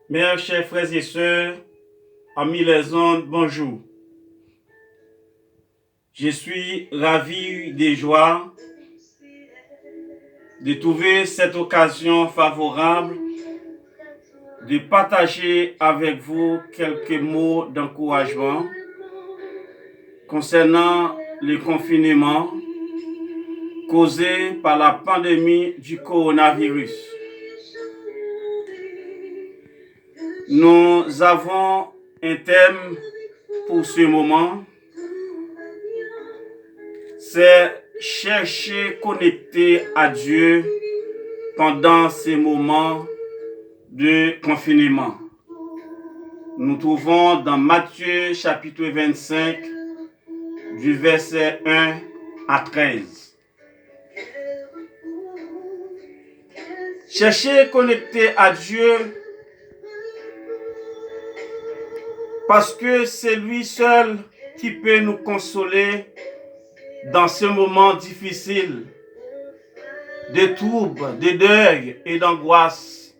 Mes chers frères et sœurs, amis les ondes, bonjour. Je suis ravi de joie de trouver cette occasion favorable de partager avec vous quelques mots d'encouragement concernant le confinement causé par la pandémie du coronavirus. Nous avons un thème pour ce moment, c'est chercher connecter à Dieu pendant ces moments de confinement. Nous trouvons dans Matthieu chapitre 25 du verset 1 à 13. Chercher connecter à Dieu parce que c'est lui seul qui peut nous consoler dans ce moment difficile de troubles, de deuil et d'angoisse.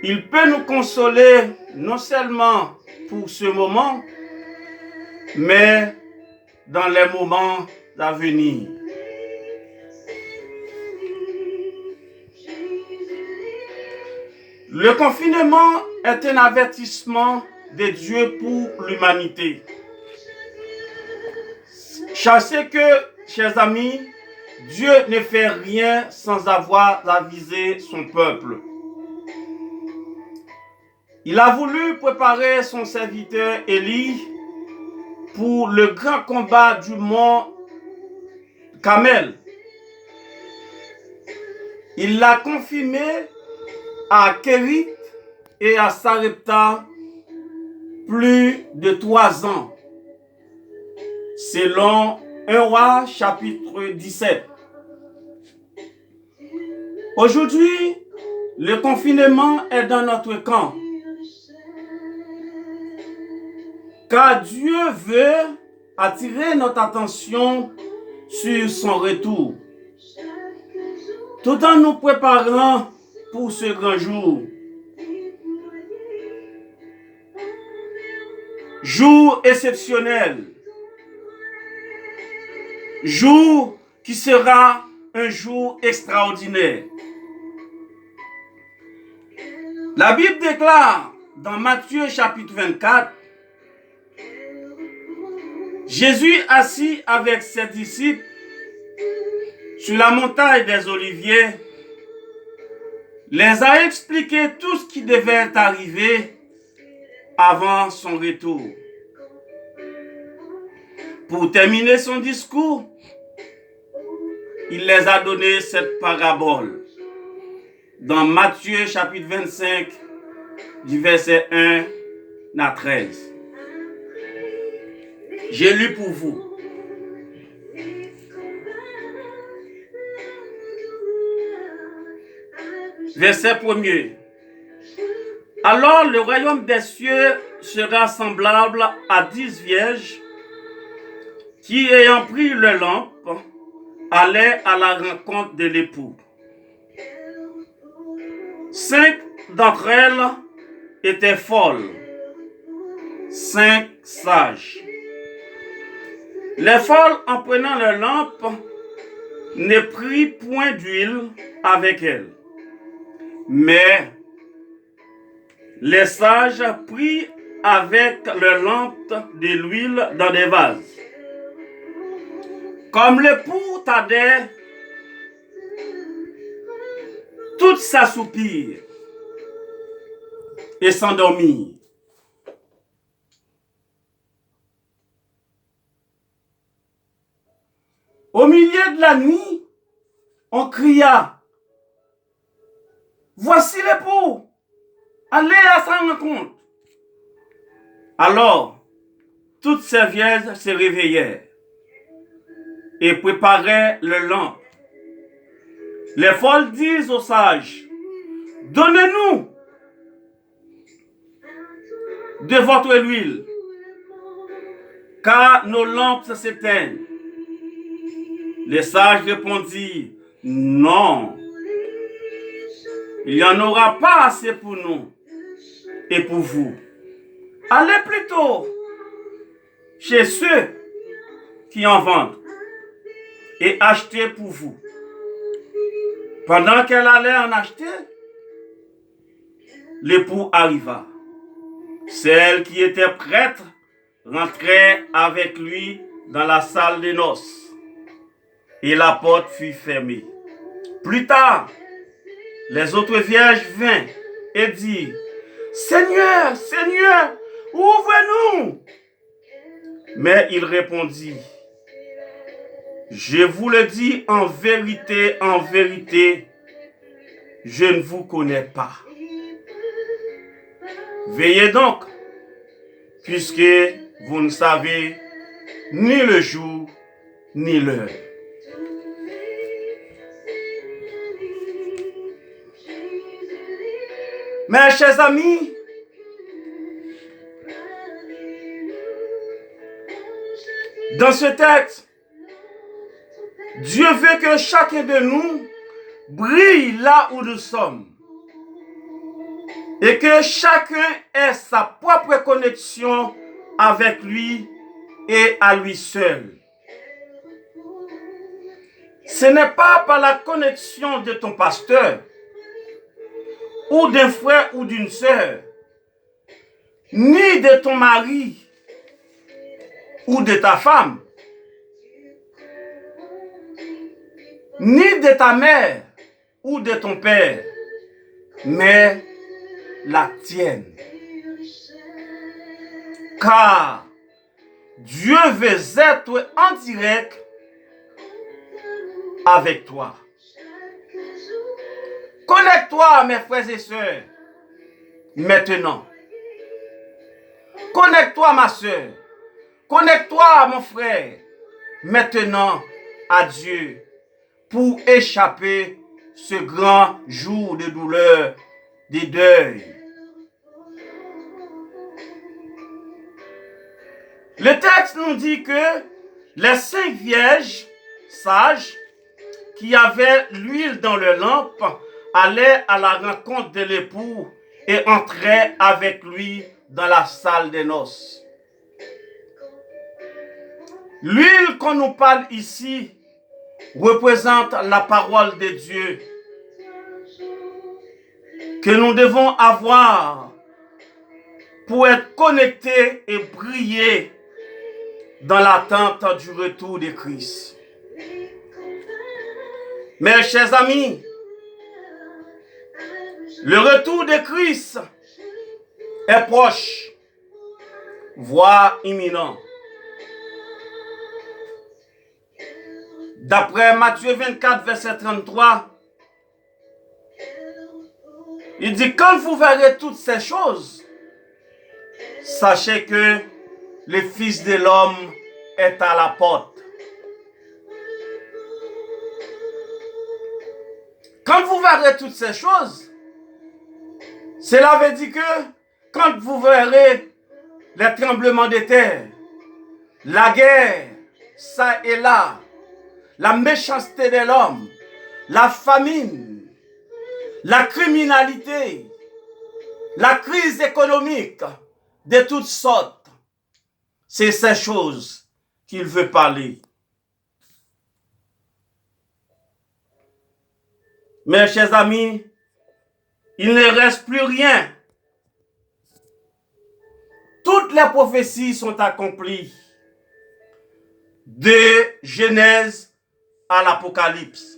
Il peut nous consoler non seulement pour ce moment, mais dans les moments à venir. Le confinement est un avertissement de Dieu pour l'humanité. Sachez que, chers amis, Dieu ne fait rien sans avoir avisé son peuple. Il a voulu préparer son serviteur Élie pour le grand combat du mont Carmel. Il l'a confirmé à Kérit et à Sarepta plus de 3 ans, selon 1 Roi chapitre 17. Aujourd'hui, le confinement est dans notre camp, car Dieu veut attirer notre attention sur son retour, tout en nous préparant pour ce grand jour. Jour exceptionnel. Jour qui sera un jour extraordinaire. La Bible déclare dans Matthieu chapitre 24, Jésus assis avec ses disciples sur la montagne des Oliviers les a expliqué tout ce qui devait arriver avant son retour. Pour terminer son discours, il les a donné cette parabole dans Matthieu chapitre 25 du verset 1 à 13. J'ai lu pour vous. Verset 1er. Alors le royaume des cieux sera semblable à 10 vierges qui, ayant pris leur lampe, allaient à la rencontre de l'époux. 5 d'entre elles étaient folles, 5 sages. Les folles, en prenant leur lampe, ne prirent point d'huile avec elles. Mais les sages prirent avec leur lampe de l'huile dans des vases. Comme l'époux tardait, toutes s'assoupirent et s'endormirent. Au milieu de la nuit, on cria, « Voici l'époux, allez à sa rencontre. » Alors, toutes ces vierges se réveillèrent et préparaient leurs lampes. Les folles disent aux sages, « Donnez-nous de votre huile, car nos lampes s'éteignent. » Les sages répondirent, « Non, Il n'y en aura pas assez pour nous et pour vous. Allez plutôt chez ceux qui en vendent et achetez pour vous. Pendant qu'elle allait en acheter, l'époux arriva. Celle qui était prête rentrait avec lui dans la salle des noces et la porte fut fermée. Plus tard, les autres vierges vinrent et dirent, Seigneur, Seigneur, ouvre-nous. Mais il répondit, je vous le dis en vérité, je ne vous connais pas. Veillez donc, puisque vous ne savez ni le jour ni l'heure. Mes chers amis, dans ce texte, Dieu veut que chacun de nous brille là où nous sommes et que chacun ait sa propre connexion avec lui et à lui seul. Ce n'est pas par la connexion de ton pasteur ou d'un frère ou d'une sœur, ni de ton mari ou de ta femme, ni de ta mère ou de ton père, mais la tienne. Car Dieu veut être en direct avec toi. Connecte-toi, mes frères et sœurs, maintenant. Connecte-toi, ma sœur. Connecte-toi, mon frère, maintenant à Dieu pour échapper ce grand jour de douleur, de deuil. Le texte nous dit que les 5 vierges sages qui avaient l'huile dans leur lampe allaient à la rencontre de l'époux et entraient avec lui dans la salle des noces. L'huile qu'on nous parle ici représente la parole de Dieu que nous devons avoir pour être connectés et briller dans l'attente du retour de Christ. Mes chers amis, le retour de Christ est proche, voire imminent. D'après Matthieu 24, verset 33, il dit, quand vous verrez toutes ces choses, sachez que le Fils de l'homme est à la porte. Quand vous verrez toutes ces choses, cela veut dire que quand vous verrez les tremblements de terre, la guerre, ça et là, la méchanceté de l'homme, la famine, la criminalité, la crise économique de toutes sortes, c'est ces choses qu'il veut parler. Mes chers amis, il ne reste plus rien. Toutes les prophéties sont accomplies. De Genèse à l'Apocalypse.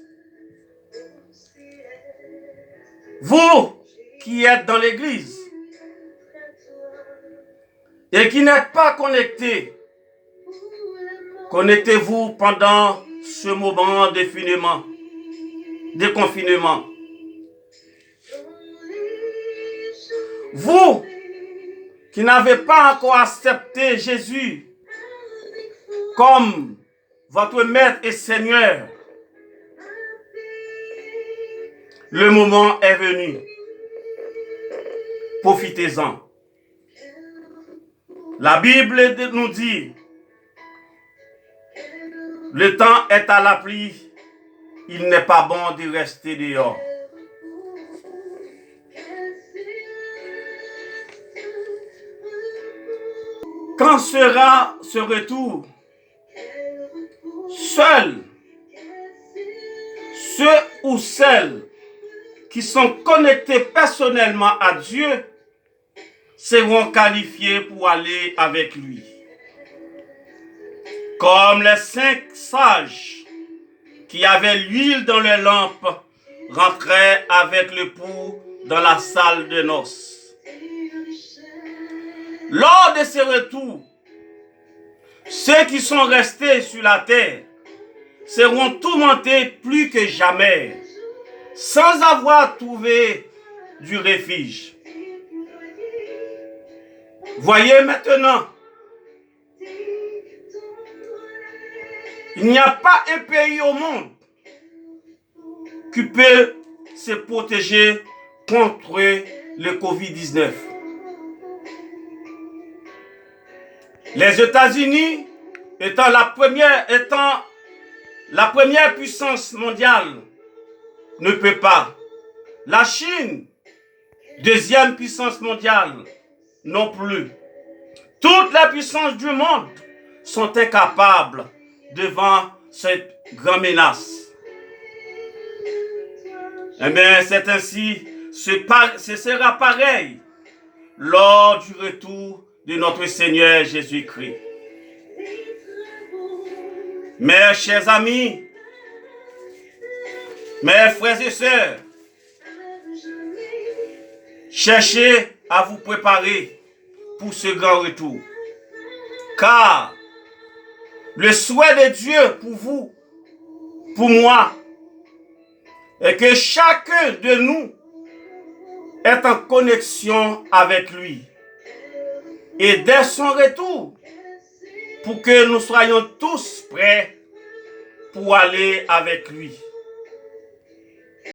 Vous qui êtes dans l'église et qui n'êtes pas connectés, connectez-vous pendant ce moment de confinement. Vous qui n'avez pas encore accepté Jésus comme votre maître et Seigneur, le moment est venu. Profitez-en. La Bible nous dit, le temps est à la pluie, il n'est pas bon de rester dehors. quand sera ce retour? Seuls ceux ou celles qui sont connectés personnellement à Dieu seront qualifiés pour aller avec lui. Comme les 5 sages qui avaient l'huile dans les lampes rentraient avec l'époux dans la salle de noces. Lors de ce retour, ceux qui sont restés sur la terre seront tourmentés plus que jamais, sans avoir trouvé du refuge. Voyez maintenant, il n'y a pas un pays au monde qui peut se protéger contre le Covid-19. Les États-Unis étant la première puissance mondiale ne peut pas. La Chine, deuxième puissance mondiale, non plus. Toutes les puissances du monde sont incapables devant cette grande menace. Eh bien, c'est ainsi, ce sera pareil lors du retour de notre Seigneur Jésus-Christ. Mes chers amis, mes frères et sœurs, cherchez à vous préparer pour ce grand retour. Car le souhait de Dieu pour vous, pour moi, est que chacun de nous est en connexion avec lui. Et dès son retour, pour que nous soyons tous prêts pour aller avec lui.